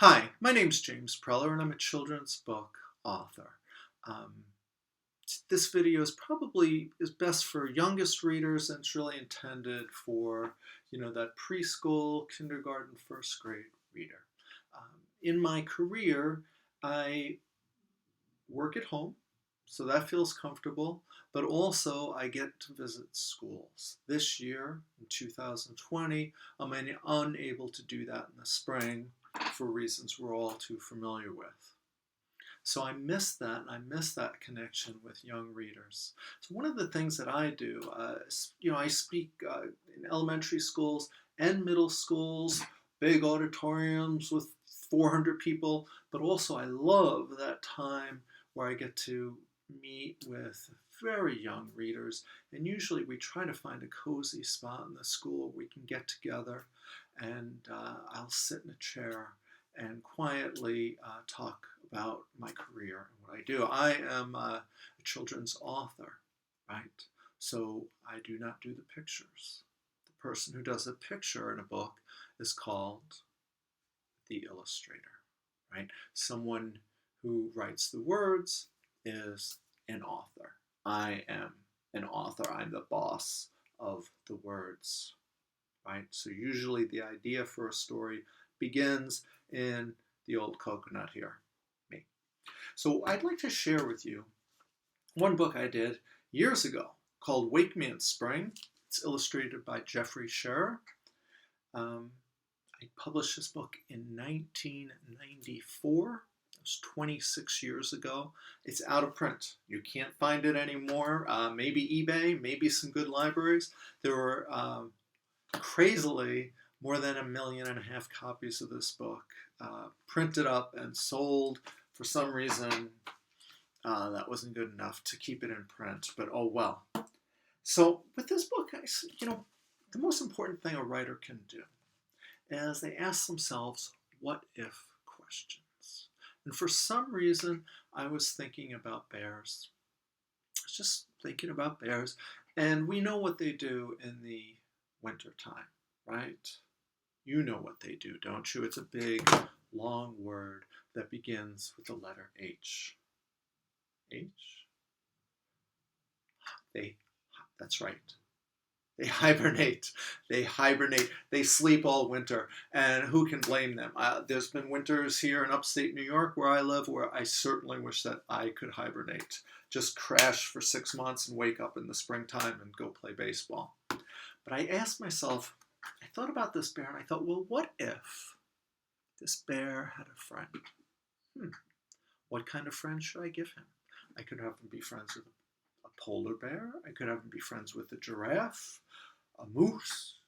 Hi, my name's James Preller and I'm a children's book author. Um, this video is best for youngest readers and it's really intended for, that preschool, kindergarten, first grade reader. In my career, I work at home, so that feels comfortable, but also I get to visit schools. This year, in 2020, I'm unable to do that in the spring for reasons we're all too familiar with. So I miss that, and I miss that connection with young readers. So one of the things that I do, I speak in elementary schools and middle schools, big auditoriums with 400 people, but also I love that time where I get to meet with very young readers, and usually we try to find a cozy spot in the school where we can get together, and I'll sit in a chair and quietly talk about my career and what I do. I am a children's author, right? So I do not do the pictures. The person who does a picture in a book is called the illustrator, right? Someone who writes the words is an author. I am an author. I'm the boss of the words, right? So usually the idea for a story begins in the old coconut here, me. So I'd like to share with you one book I did years ago called Wake Me in Spring. It's illustrated by Jeffrey Scherer. I published this book in 1994. It was 26 years ago. It's out of print. You can't find it anymore. Maybe eBay, maybe some good libraries. There were crazily more than 1.5 million copies of this book printed up and sold. For some reason, that wasn't good enough to keep it in print, but oh well. So with this book, the most important thing a writer can do is they ask themselves what if questions. And for some reason, I was thinking about bears. I was just thinking about bears. And we know what they do in the winter time, right? You know what they do, don't you? It's a big, long word that begins with the letter H. H? That's right. They hibernate. They hibernate. They sleep all winter. And who can blame them? There's been winters here in upstate New York where I live where I certainly wish that I could hibernate. Just crash for 6 months and wake up in the springtime and go play baseball. But I asked myself, I thought about this bear and I thought, well, what if this bear had a friend? What kind of friend should I give him? I could have him be friends with a polar bear. I could have him be friends with a giraffe, a moose.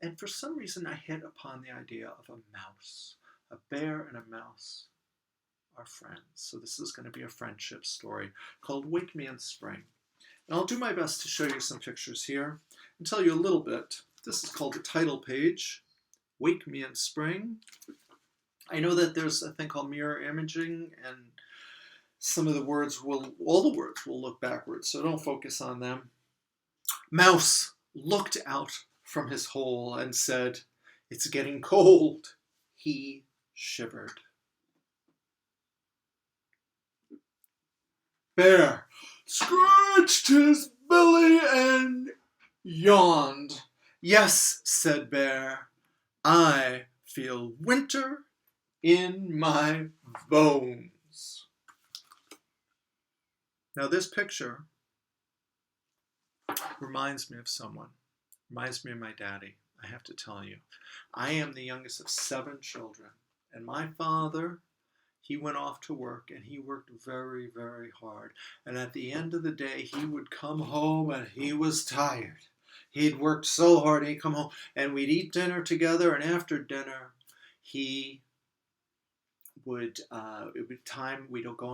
And for some reason, I hit upon the idea of a mouse. A bear and a mouse are friends. So this is going to be a friendship story called Wake Me in Spring. And I'll do my best to show you some pictures here and tell you a little bit. This is called the title page, Wake Me in Spring. I know that there's a thing called mirror imaging, and some of the words all the words will look backwards, so don't focus on them. Mouse looked out from his hole and said, "It's getting cold." He shivered. Bear scratched his belly and yawned. "Yes," said Bear, "I feel winter in my bones." Now this picture reminds me of someone. Reminds me of my daddy, I have to tell you. I am the youngest of 7 children, and my father, he went off to work and he worked very, very hard. And at the end of the day, he would come home and he was tired. He'd worked so hard, he'd come home and we'd eat dinner together, and after dinner, we'd go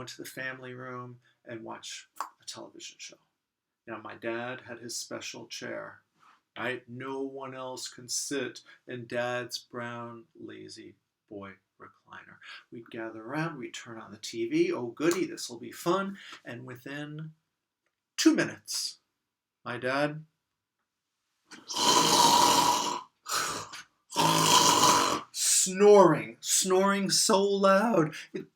into the family room and watch a television show. Now my dad had his special chair, right? No one else can sit in Dad's brown lazy boy recliner. We'd gather around, we'd turn on the TV, oh goody, this will be fun, and within 2 minutes, my dad snoring so loud it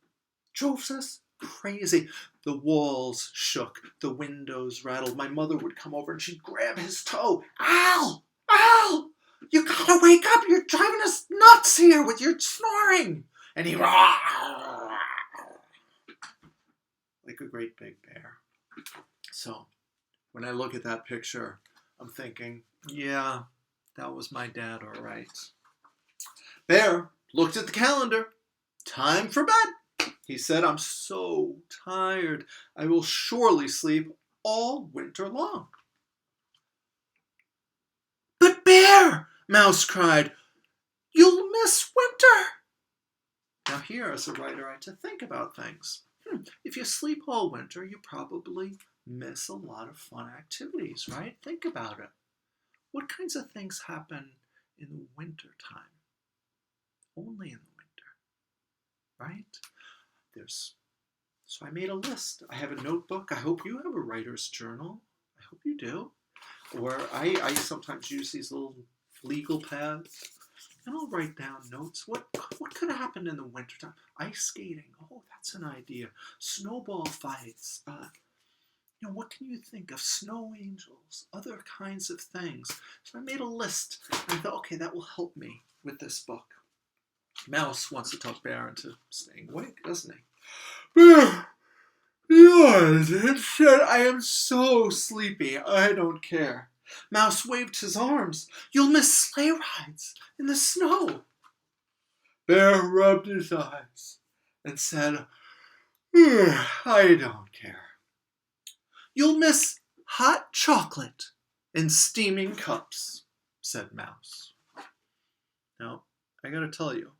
drove us crazy. The walls shook, the windows rattled. My mother would come over and she'd grab his toe. Al! Al! You gotta wake up! You're driving us nuts here with your snoring! And he like a great big bear. So when I look at that picture, I'm thinking, yeah, that was my dad, all right. Bear looked at the calendar. Time for bed. He said, I'm so tired. I will surely sleep all winter long. But Bear, Mouse cried, you'll miss winter. Now here, as a writer, I had to think about things. If you sleep all winter, you probably miss a lot of fun activities, right? Think about it. What kinds of things happen in the winter time? Only in the winter, right? So I made a list. I have a notebook. I hope you have a writer's journal. I hope you do. Or I sometimes use these little legal pads, and I'll write down notes. What could have happened in the wintertime? Ice skating. Oh, that's an idea. Snowball fights. What can you think of? Snow angels. Other kinds of things. So I made a list. And I thought, okay, that will help me with this book. Mouse wants to talk Bear into staying awake, doesn't he? Bear yawns and said, I am so sleepy, I don't care. Mouse waved his arms. You'll miss sleigh rides in the snow. Bear rubbed his eyes and said, I don't care. You'll miss hot chocolate in steaming cups, said Mouse. Now, I gotta tell you,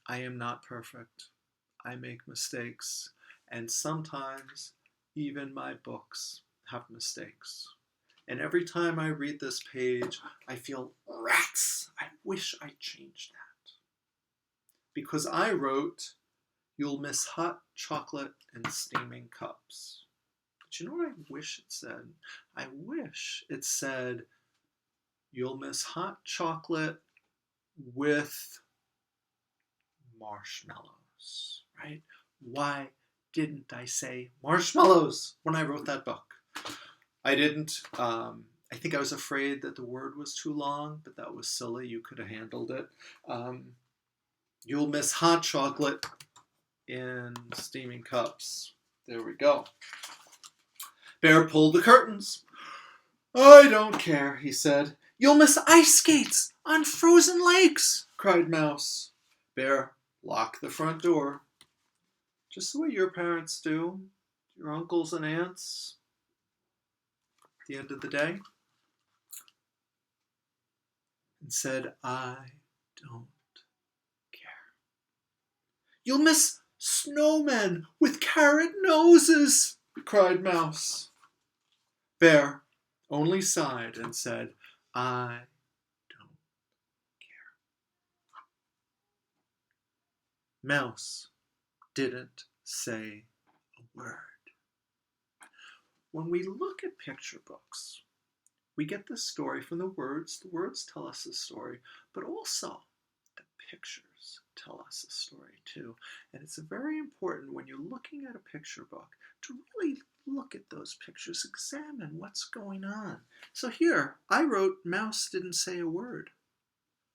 I am not perfect. I make mistakes, and sometimes even my books have mistakes. And every time I read this page, I feel rats. I wish I changed that. Because I wrote, you'll miss hot chocolate and steaming cups. But you know what I wish it said? I wish it said, you'll miss hot chocolate with marshmallows, right? Why didn't I say marshmallows when I wrote that book? I didn't. I think I was afraid that the word was too long, but that was silly. You could have handled it. You'll miss hot chocolate in steaming cups. There we go. Bear pulled the curtains. I don't care, he said. You'll miss ice skates on frozen lakes, cried Mouse. Bear locked the front door. Just the way your parents do, your uncles and aunts, at the end of the day. And said, I don't care. You'll miss snowmen with carrot noses, cried Mouse. Bear only sighed and said, I don't care. Mouse didn't say a word. When we look at picture books, we get the story from the words. The words tell us the story, but also the pictures tell us a story too. And it's very important when you're looking at a picture book to really look at those pictures, examine what's going on. So here, I wrote, Mouse didn't say a word.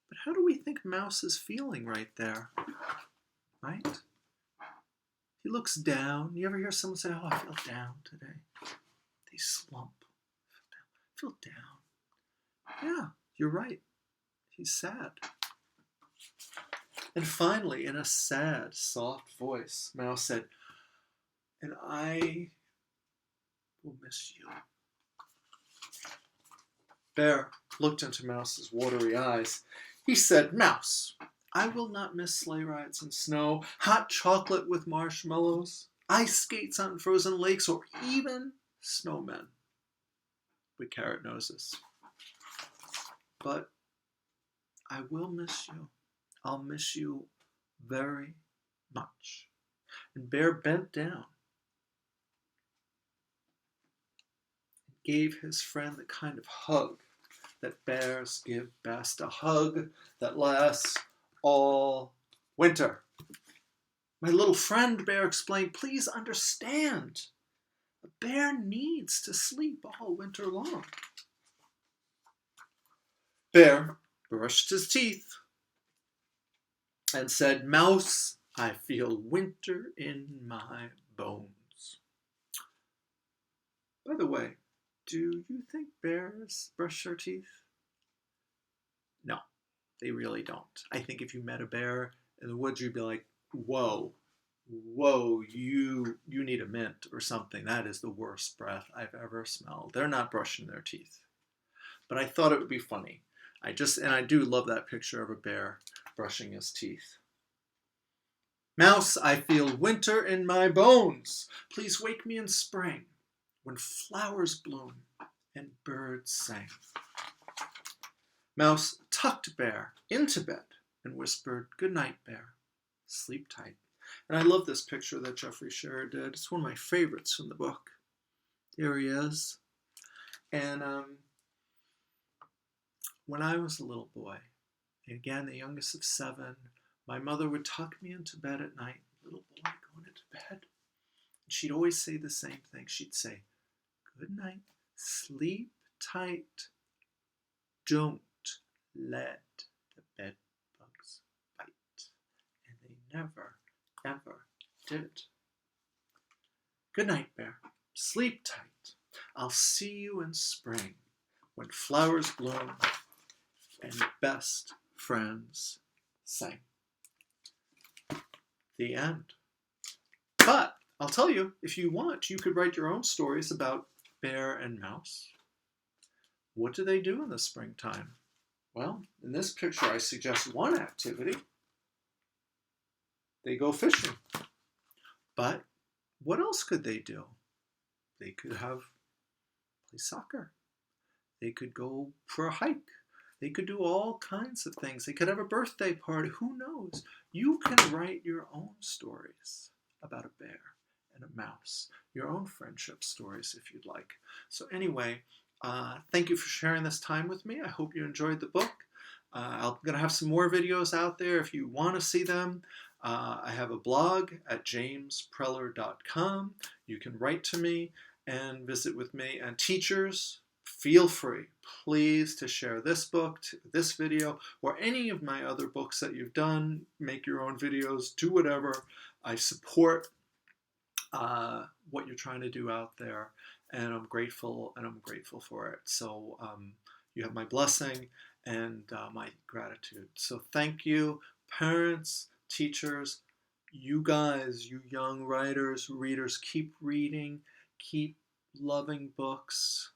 But how do we think Mouse is feeling right there? Right? He looks down. You ever hear someone say, oh, I feel down today? They slump. I feel down. Yeah, you're right. He's sad. And finally, in a sad, soft voice, Mouse said, and I will miss you. Bear looked into Mouse's watery eyes. He said, Mouse, I will not miss sleigh rides in snow, hot chocolate with marshmallows, ice skates on frozen lakes, or even snowmen with carrot noses. But I will miss you. I'll miss you very much. And Bear bent down and gave his friend the kind of hug that bears give best, a hug that lasts all winter. My little friend bear explained, please understand, a bear needs to sleep all winter long. Bear brushed his teeth and said, Mouse, I feel winter in my bones. By the way, do you think bears brush their teeth? No, they really don't. I think if you met a bear in the woods, you'd be like, whoa, you need a mint or something. That is the worst breath I've ever smelled. They're not brushing their teeth. But I thought it would be funny. And I do love that picture of a bear brushing his teeth. Mouse, I feel winter in my bones. Please wake me in spring when flowers bloom and birds sing. Mouse tucked Bear into bed and whispered, good night, Bear. Sleep tight. And I love this picture that Jeffrey Scherer did. It's one of my favorites from the book. There he is. And when I was a little boy, again, the youngest of 7, my mother would tuck me into bed at night, little boy going into bed. And she'd always say the same thing. She'd say, good night, sleep tight, don't let the bed bugs bite. And they never, ever did. Good night, Bear. Sleep tight. I'll see you in spring when flowers bloom and best friends sing. The end. But I'll tell you, if you want, you could write your own stories about Bear and Mouse. What do they do in the springtime? Well, in this picture, I suggest one activity. They go fishing. But what else could they do? They could play soccer. They could go for a hike. They could do all kinds of things. They could have a birthday party. Who knows? You can write your own stories about a bear and a mouse, your own friendship stories if you'd like. So anyway, thank you for sharing this time with me. I hope you enjoyed the book. I'm going to have some more videos out there if you want to see them. I have a blog at jamespreller.com. You can write to me and visit with me. And teachers, feel free, please, to share this book, this video, or any of my other books that you've done. Make your own videos, do whatever. I support what you're trying to do out there, and I'm grateful for it. So you have my blessing and my gratitude. So thank you, parents, teachers, you guys, you young writers, readers, keep reading, keep loving books.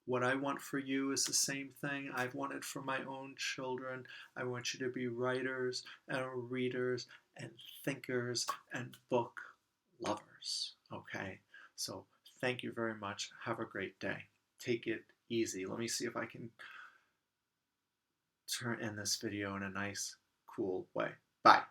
What I want for you is the same thing I've wanted for my own children. I want you to be writers and readers and thinkers and book lovers. Okay? So thank you very much. Have a great day. Take it easy. Let me see if I can end this video in a nice, cool way. Bye.